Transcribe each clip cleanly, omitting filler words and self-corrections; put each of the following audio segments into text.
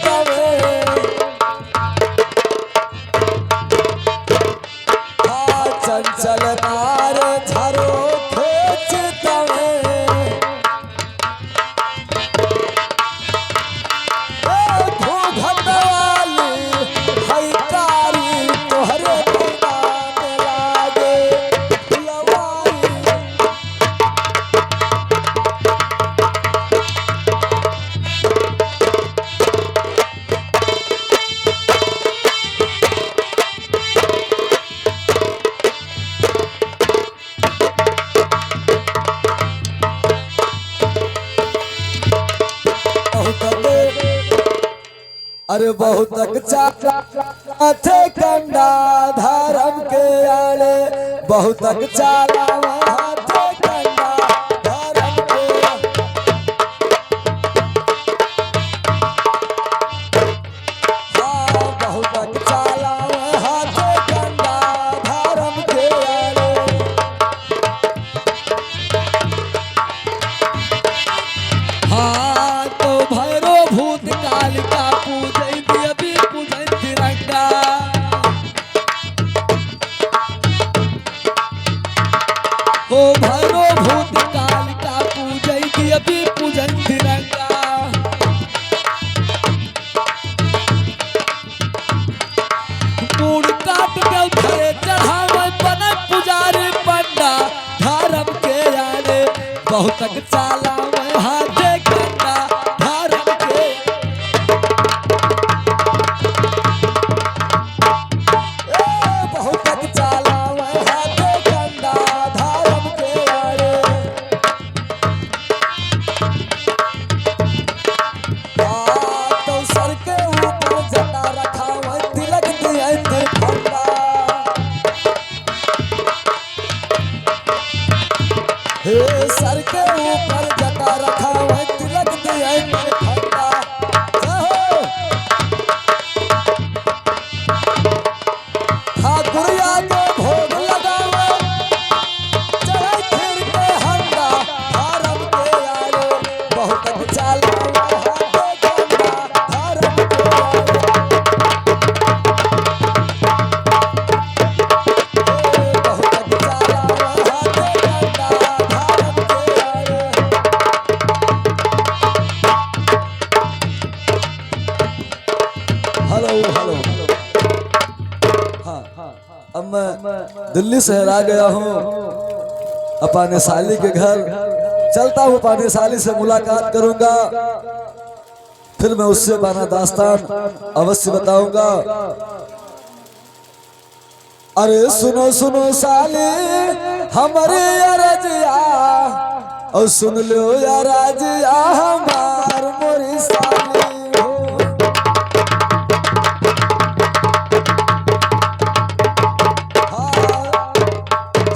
तवे चंचल नार झरो खेच तवे घूघट वाली हैकारी तोहरे मैदान लागे लवाई अरे बहुत थे कंडा धर्म के आले बहुत चाला थे कंडा धर्म के हाँ बहुत चाला थे कंडा धर्म के आले हाँ तो भैरो भूत काल का पूजै देवी पूजै तिरंगा हो भैरो भूत काल का पूजै देवी पूजै तिरंगा मूड़ काट के धरे चढ़ावे बने पुजारी पंडा धर्म के आले बहुत चाला हाथे कंडा धर्म के बहुत चाला हाथे कंडा धर्म के आले तो सर के ऊपर जटा रखा हुआ तिलक दिया ठंडा हे सर के ऊपर जटा रखा हुआ तिलक दिया ठंडा ठाकुर आगे भोग लगावे चढ़े फिर के हंडा धर्म के आले बहुत चाला हाथे कंडा धर्म के आले बहुत चाला हाथे कंडा धर्म के आले हेलो हेलो हाँ अब मैं दिल्ली शहर आ गया हूँ अपने साली के घर चलता हूँ अपने साली से मुलाकात करूंगा फिर मैं उससे अपना दास्तान अवश्य बताऊंगा अरे सुनो सुनो साली हमारे अरजिया और सुन लो यार राजिया हमार मोरी साली हो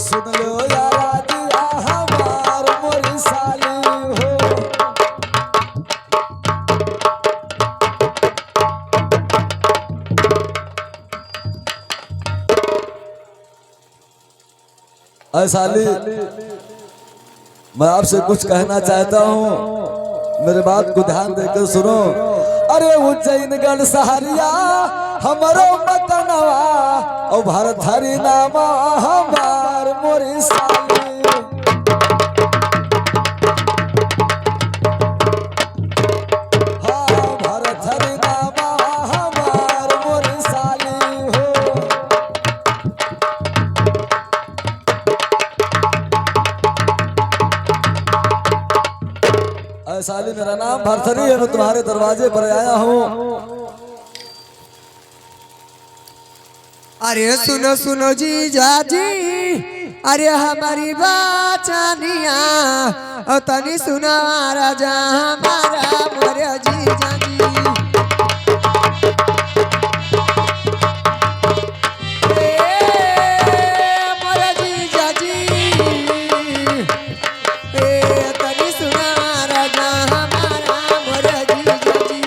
सुन लो यार राजिया हमार मोरी साली हो अरे साली मैं आपसे कुछ कहना चाहता हूँ मेरे बात को ध्यान देकर सुनो अरे उज्जैनगढ़ सहरिया हमारो मकनवा और भारत हरि नामा हमार मोरी साली हाँ भारत हरि नामा हमार मोरी साली हो अरे साली मेरा नाम भरथरी है मैं तुम्हारे दरवाजे पर आया हूँ अरे सुनो सुनो जी जाजी अरे हमारी बाचानिया और तनी सुना राजा हमारा मोरे जी जाजी मोरे जी जाजी तनी सुना राजा हमारा मोरे जी जाजी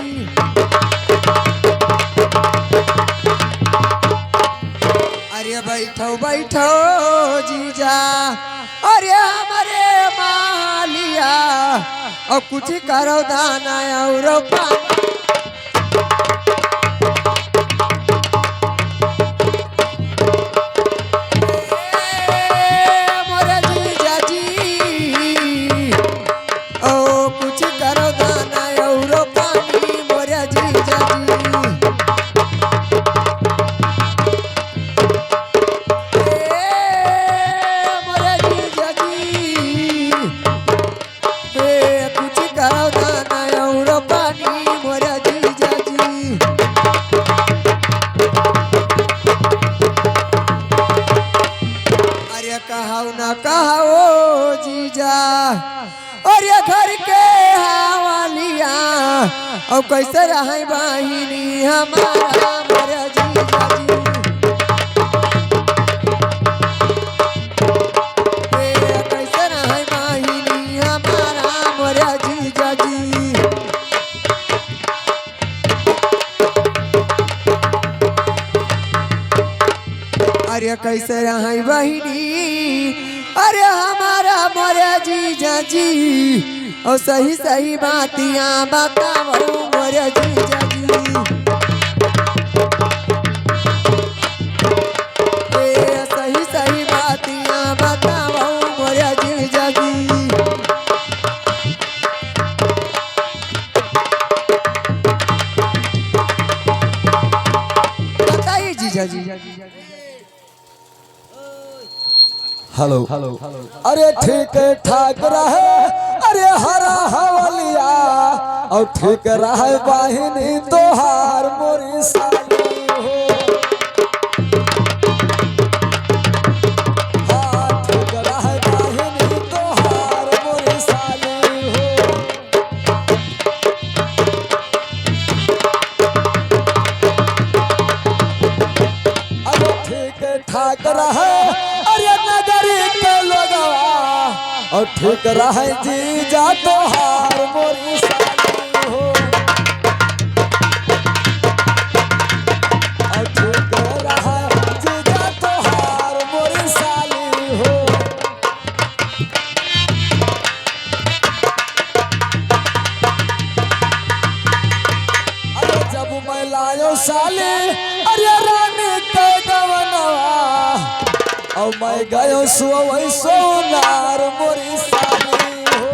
अरे बैठो बैठो जीजा अरे हमारे मालिया और कुछ करो दाना और पानी और कैसे रहे बहिनी हमारा मोरे जीजा जी कैसे रहे बहिनी हमारा मोरे जीजा जी अरे कैसे रहे बहिनी अरे हमारा मोरे जीजा जी और सही सही बातियां बताओ मोरे जीजा जी सही सही बातियां बताओ मोरे जीजा जी बताइए जीजा जी हेलो अरे ठीक ठाक रहे अरे हरा हवलिया और ठीक रहे बाहिनी तोहार मोरी साली हो हाँ ठीक रहे बाहिनी तोहार मोरी साली हो अरे ठीक ठाक रहे अरे नगरी के लोगवा और ठीक रहे जीजा तोहार मोरी साली हो और ठीक रहे जीजा तोहार मोरी साली हो अरे जब मैं लायो साली अरे रानी के गवनवा और मैं गयो सोवै सोनार मोरी साली हो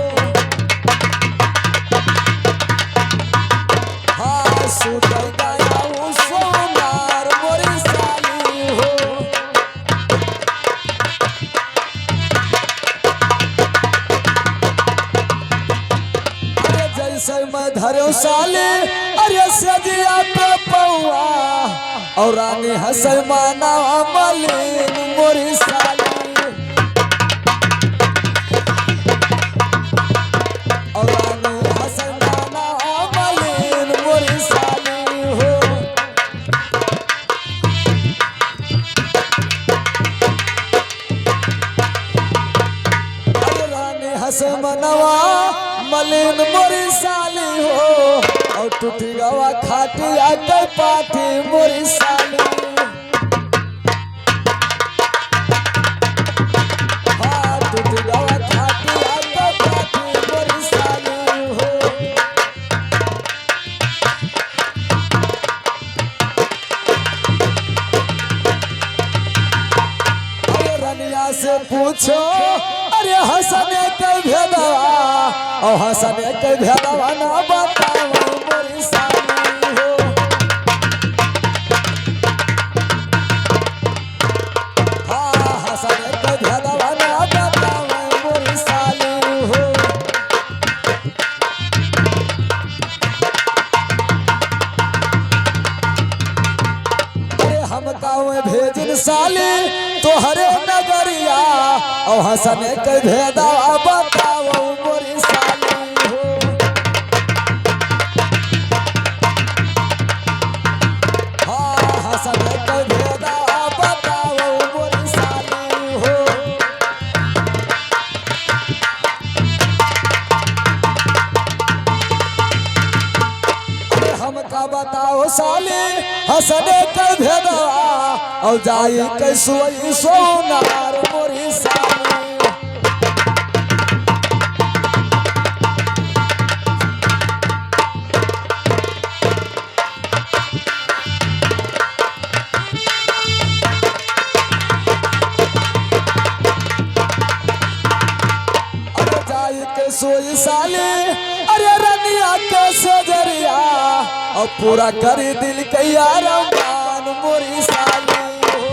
हाँ सुत गया सोनार मोरी साली हो अरे जैसे मैं धरो साली अरे सजिया पे पौआ और रानी हंसल माना मलिन मोरी साली और रानी हंसल माना मलिन मोरी साली हो और रानी हंसल मनवा मलिन मोरी साली हो और टूटी गवा खाटिया के पाठी मोरी साली हाँ टूटी गवा खाटिया के पाठी मोरी साली हो अरे रनिया से पूछो अरे हंसने के भेदवा और हंसने के भेदवा ना बताओ मोरी साली हो हाँ हंसने के भेदवा ना बताओ मोरी साली हो अरे हम गाँव भेजिन साली तोहरे नगरिया और हंसने के भेदवा बताओ मोरी साली हो हाँ हंसने के भेदवा बताओ मोरी साली हो अरे हमका बताओ साली हंसने के भेदवा और जाई के सोई सोनार मोरी साली अरे जाई के सोई साली अरे रनिया के सजरिया और पूरा करी दिल के यार मान मोरी साली हो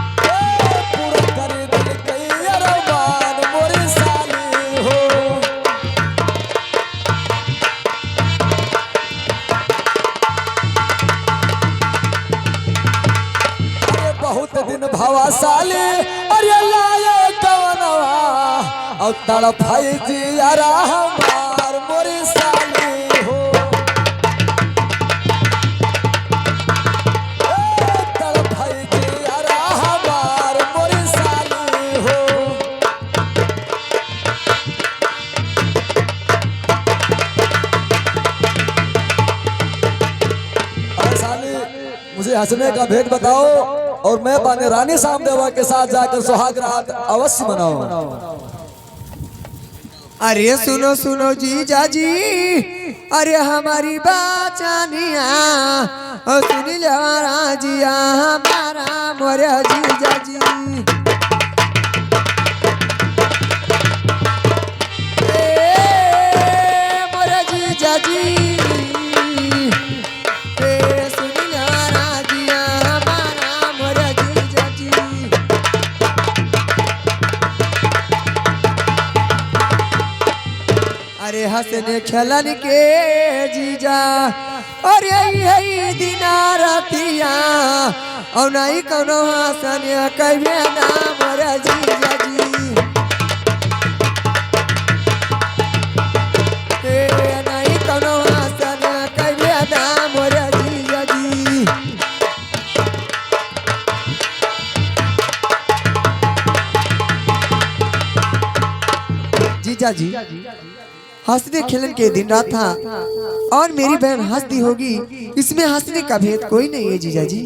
पूरा करी दिल के यार मान मोरी साली हो अरे बहुत दिन भवा साली अरे लाए कवनवा और और तड़फाई जियारा हमार मोरी साली हो तड़फाई जियारा हमार मोरी साली हो। अरे साली मुझे हंसने का भेद बताओ और मैं बाने रानी सामदेवा के साथ जाकर सुहाग रात अवश्य मनाऊं। अरे सुनो सुनो जीजा जी, अरे हमारी बाचानिया सुन लवारा जिया हमारा मोरे जीजा जी। मोरे जीजा जी सुन लवारा जिया हमारा मोरे जीजा जी। अरे हंसने खेलन के जीजा और यही दिना रतिया और नहीं कोनो हंसने कहे ना मोरे जीजा जी। नहीं कोनो हंसने कहे ना मोरे जीजा जी। जीजा जी हंसने खेलन के दिन रात था और मेरी बहन हंसती होगी, इसमें हंसने का भेद कोई नहीं है जीजा जी।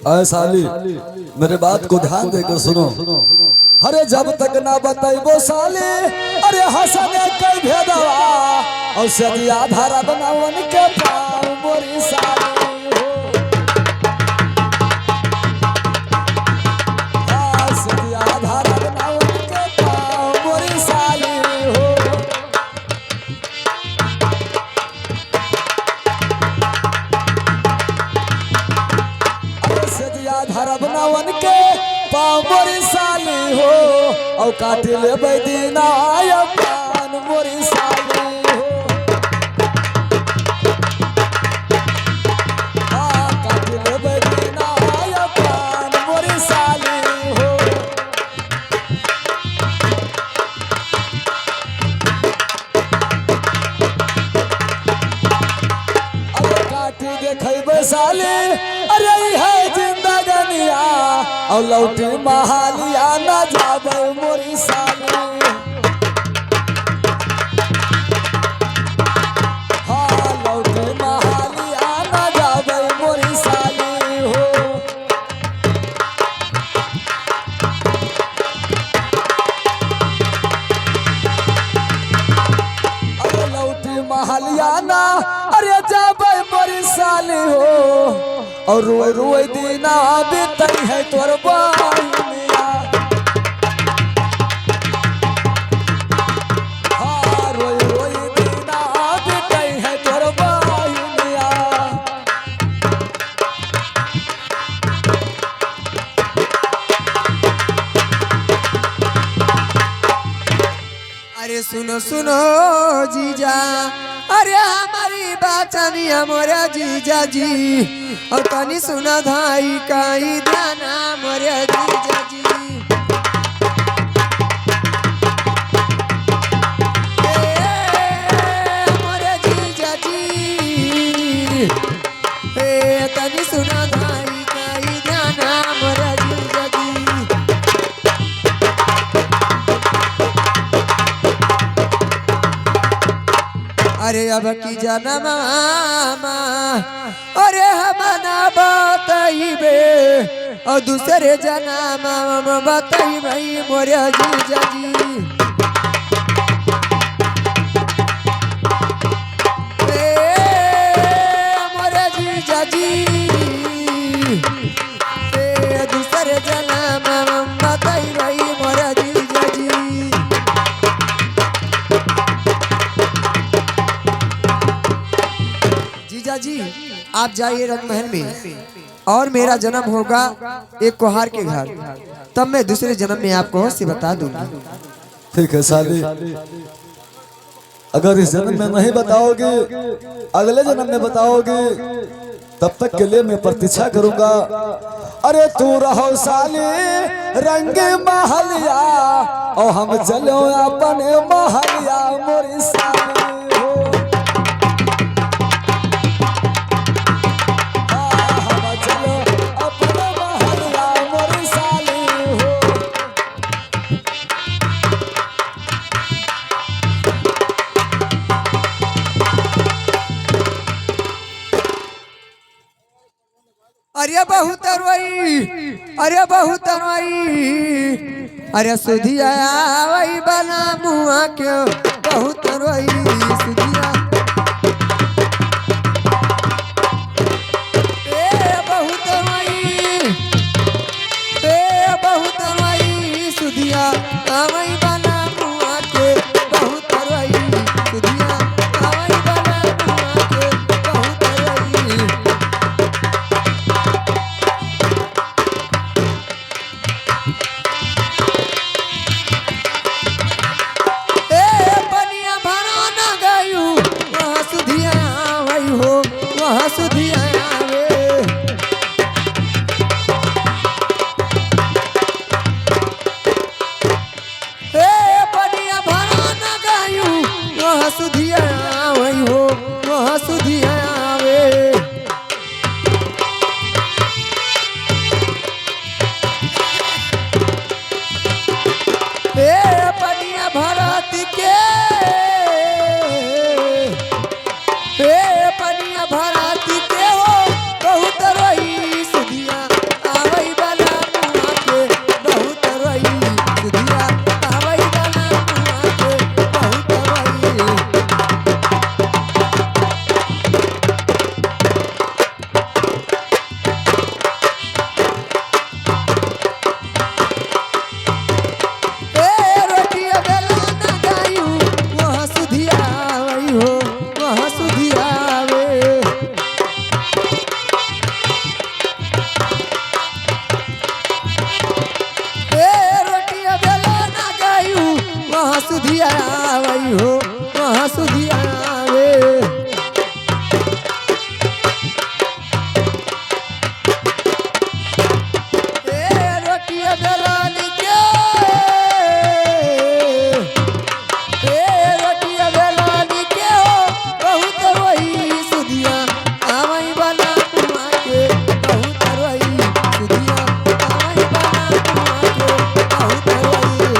अरे साली मेरे बात को ध्यान देकर सुनो। अरे जब तक ना बताइबो साली अरे हंसने कई भेदवा और सदिया धारा बनावन के पाँव मोरी साली हो। हाँ, सदिया धारा बनावन के पाँव मोरी साली हो। धारा बनावन के पाँव मोरी साली हो और काटे ले बैदीना आया पान मोरी साली हो। हाँ, काटे ले बैदीना आया पान मोरी साली हो। अरे काटी देखे साली अरे है जिंदगनिया और लौटी महालिया न जाबे मोरी साली। हाँ, लौटी महालिया न जाबे मोरी साली हो। अरे लौटी महालिया न अरे जाबे मोरी साली हो और रोए रोए दीना बीतई है तोर बाहिनिया। हाँ, रोए रोए दीना बीतई है तोर बाहिनिया। अरे सुनो सुनो जीजा, अरे हमारी बाचानिया मोरे जीजा जी और तनी सुना धाई काई ध्याना मोरे जीजा जी। मोरे जीजा जी तनी सुना धाई काई ध्याना मोरे जीजा जी। अरे अब की जन्म अरे हमना बताइबे और दूसरे जन्म बताइबे मोरे जीजा जी। मोरे जीजा जी दूसरे जन्म बताइबे मोरे जीजा जी। जीजा जी आप जाइए रंगमहल में और मेरा जन्म होगा एक कुहार के घर, तब मैं दूसरे जन्म में आपको से बता दूंगा। ठीक है साली, अगर इस जन्म में नहीं बताओगे अगले जन्म में बताओगे तब तक के लिए मैं प्रतीक्षा करूंगा अरे तू रहो साली रंग महलिया और हम चलो अपने महलिया मोरी साली हो। हम चलो अपने महलिया मोरी साली हो। अरे बहुत रोई, अरे बहुत रोई, अरे सुधिया वही बना मुआ के बहुत रोई सुधिया। बहुत रोई, बहुत रोई सुधिया वही बना मुआ के बहुत रोई सुधिया वही बना मुआ के बहुत रोई। सुधिया आवे बढ़िया भरा न गायू वह सुधिया आवई हो वह सुधिया आवे। बढ़िया भरत के बढ़िया भरत के हो बहुत रोई सुधिया आवई बना मुआ के बहुत रोई सुधिया आवई बना मुआ के बहुत रोई। रोटिया बेला न गायू वह सुधिया आवई हो वह सुधिया आवे। रोटिया बेला न गायू वह सुधिया आवई हो वह सुधिया आवे। रोटिया बेला के रोटिया बेला के हो बहुत रोई सुधिया आवई बना मुआ के बहुत रोई सुधिया आवई बना मुआ के बहुत रोई।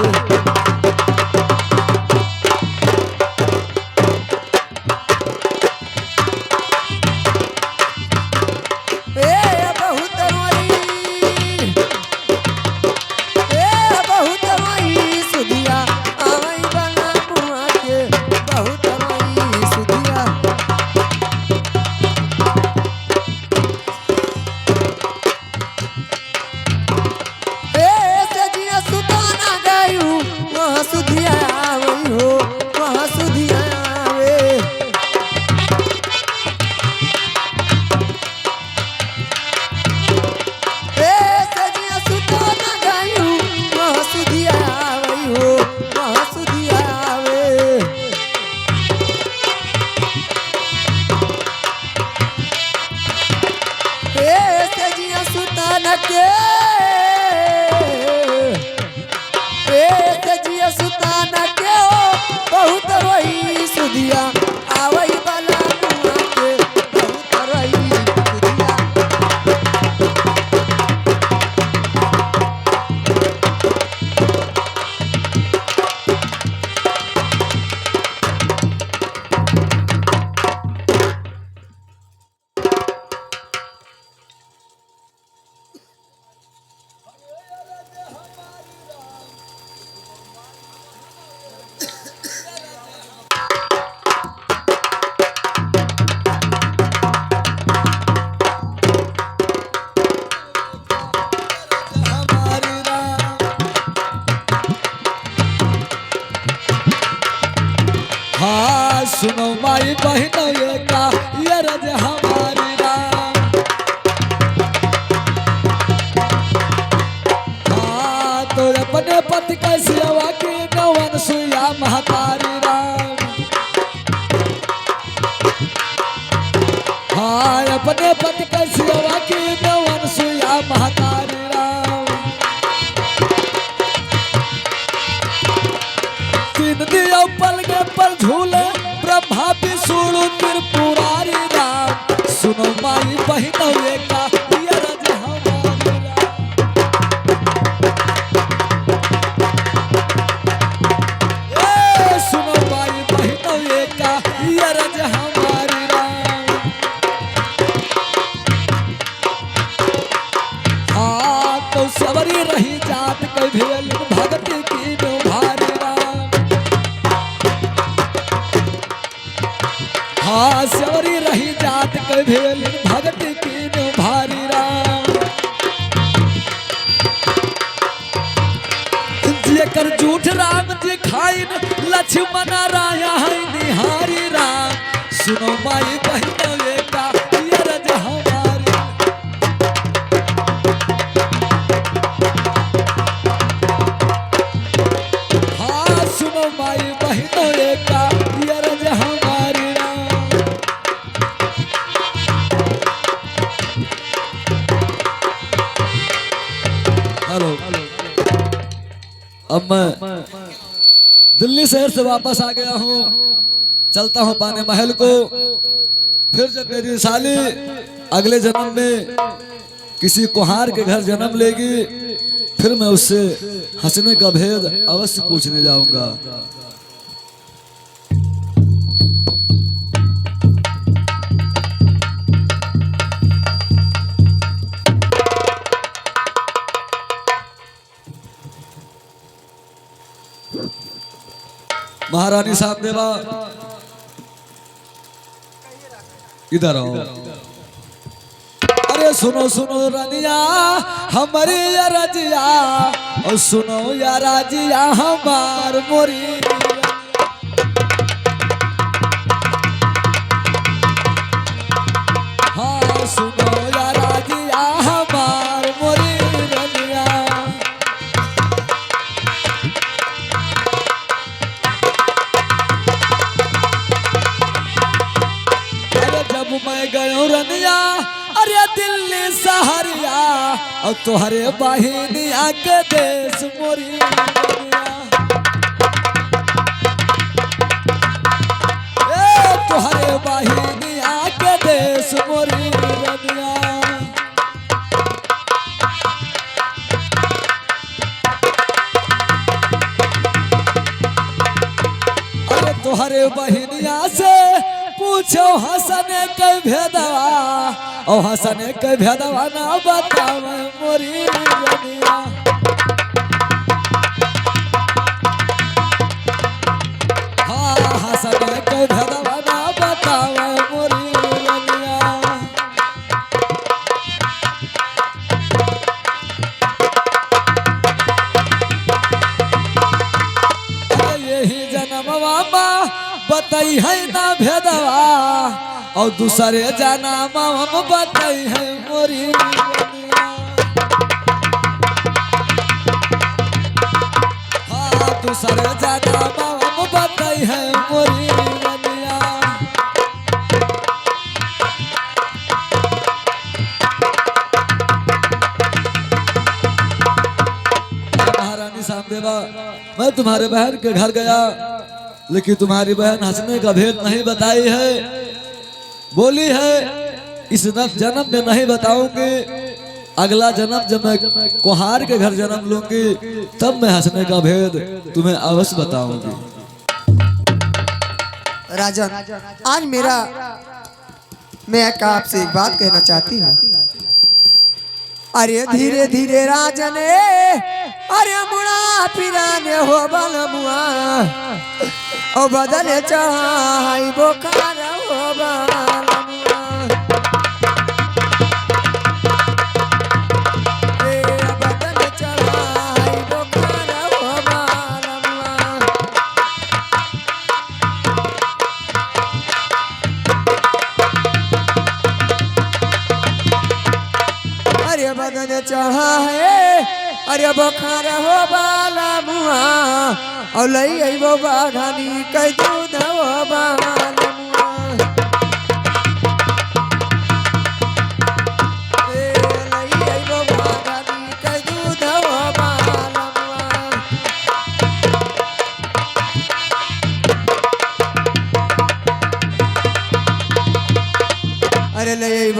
बहुत रोई, बहुत रोई सुधिया आवई बना मुआ के बहुत रोई सुधिया। सजिया सुताना गायू वह सुधिया आवई हो वह सुधिया आवे। सजिया सुताना गायू वह सुधिया आवई हो वह सुधिया आवे। सजिया सुताना के सजिया सुताना के हो बहुत रोई सुधिया आवई बना मुआ के बहुत रोई सुधिया। हाँ सुनो माई बहन ये का ये रज हमारी राम। हाँ तो अपने पति का सेवा की नवन सुया महतारी राम। हाँ अपने पति का सेवा की नवन सुया महतारी हाँ सवरी रही जात के भेल भगत की नो भारी राम जेकर झूठ राम जी खाइन लक्ष्मण राया है निहारी राम सुनो माई बहनों का ये रज हमारी हाँ सुनो माई बहनों का ये रज हमारी हेलो अब मैं दिल्ली शहर से वापस आ गया हूँ चलता हूँ पाने महल को फिर जब मेरी साली अगले जन्म में किसी कुहार के घर जन्म लेगी फिर मैं उससे हंसने का भेद अवश्य पूछने जाऊंगा। महारानी साहब देवा इधर आओ। अरे सुनो सुनो रनिया हमारी या रजिया और सुनो या राजिया हमार मोरी हाँ सुनो या राजिया हमार मोरी रनिया मैं गयो रनिया अरे दिल्ली सहरिया और तुहरे बहिनिया के देश मोरी तुहरे बहिनिया के देश मोरी रनिया अरे तुहरे बहिनिया से पूछो हंसने के भेदवा और हंसने के भेदवा ना बतावे मोरी रनिया हाँ हंसने के भेदवा ना बतावे मोरी रनिया यही जन्मवा बताई है ना भेदवा और दूसरे जाना हम बताई है मोरी हाँ दूसरे जाना हम बताई है मोरी रनिया महारानी साहब देवा मैं तुम्हारे बहन के घर गया लेकिन तुम्हारी बहन हंसने का भेद नहीं बताई है बोली है इस जन्म में नहीं बताऊंगी अगला जन्म जब मैं कुहार के घर जन्म लूंगी तब मैं हंसने का भेद तुम्हें अवश्य बताऊंगी। राजन आज मेरा मैं आपसे एक बात कहना चाहती हूँ। अरे धीरे धीरे राजने अरे मुड़ा पिराने हो बल मुआ ओ बदले चढ़ाई बोकार हो बल मुआ बदले चढ़ाई बोकार हो बल मुआ अरे बदले चढ़ा है अरे बखार हो बाला मुआ और लई बाघानी कई दूध हो बाला